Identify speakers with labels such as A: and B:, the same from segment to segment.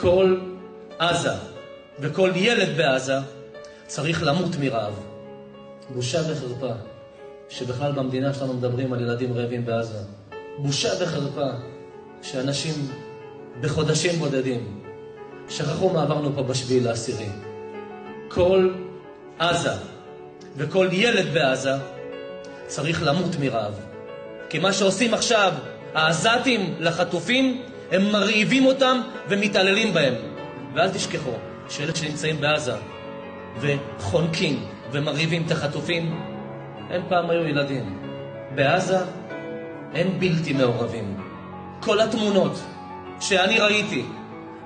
A: כל עזה וכל ילד בעזה צריך למות מרעב. בושה וחרפה שבכלל במדינה שלנו מדברים על ילדים רעבים בעזה. בושה וחרפה שאנשים בחודשים בודדים שכחו מה עברנו פה ב7/10. כל עזה וכל ילד בעזה צריך למות מרעב. כי מה שעושים עכשיו העזתים לחטופים, הם מרעיבים אותם ומתעללים בהם. ואל תשכחו שאלה שנמצאים בעזה וחונקים ומרעיבים את החטופים, הם פעם היו ילדים. בעזה הם בלתי מעורבים. כל התמונות שאני ראיתי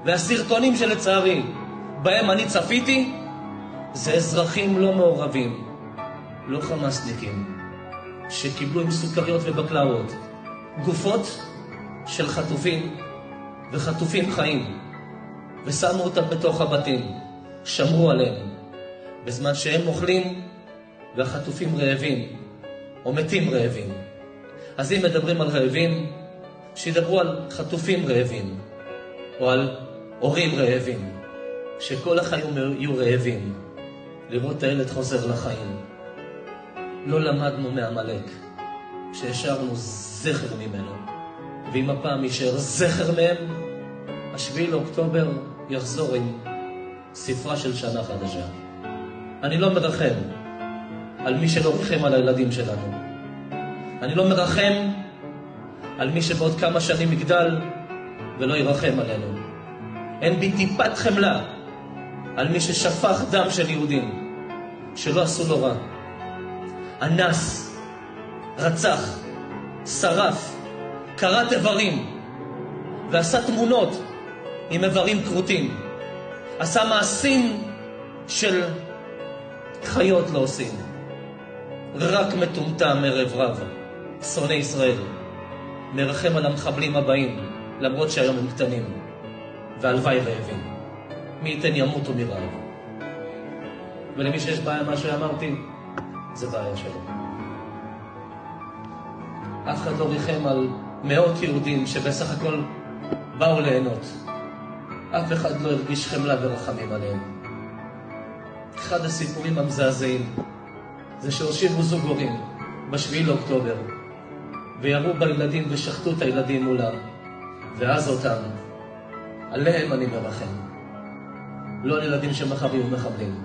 A: והסרטונים שלצערי בהם אני צפיתי, זה אזרחים לא מעורבים, לא חמאסניקים, שקיבלו עם סוכריות ובקלאות גופות של חטופים וחטופים חיים, ושמו אותם בתוך הבתים, שמרו עליהם, בזמן שהם אוכלים והחטופים רעבים או מתים רעבים. אז אם מדברים על רעבים, שידברו על חטופים רעבים או על הורים רעבים, שכל החיים יהיו רעבים לראות את הילד חוזר לחיים. לא למדנו מעמלק שהשארנו זכר ממנו, ואם הפעם יישאר זכר מהם, 7 לאוקטובר יחזור עם ספרה של שנה חדשה. אני לא מרחם על מי שלא רחם על הילדים שלנו. אני לא מרחם על מי שבעוד כמה שנים יגדל ולא ירחם עלינו. אין בי טיפת חמלה על מי ששפך דם של יהודים שלא עשו לו רע. אנס, רצח, שרף, קראת איברים ועשה תמונות עם איברים קרוטים. עשה מעשים של חיות לא עושים. רק מטומטם ערב רב, שונא ישראל, מרחם על המחבלים הבאים, למרות שהיום הם קטנים, והלוואי רעבים. מי ייתן ימותו מרעב. ולמי שיש בעיה מה שאמרתי, זה בעיה שלו. אף אחד לא ריחם על מאות יהודים שבסך הכל באו ליהנות. אף אחד לא הרגיש חמלה ורחמים עליהם. אחד הסיפורים המזעזעים זה שהושיבו זוג הורים ב7 לאוקטובר וירו בילדים ושחטו את הילדים מולם, ואז אותם. עליהם אני מרחם, לא על ילדים שמחר יהיו מחבלים.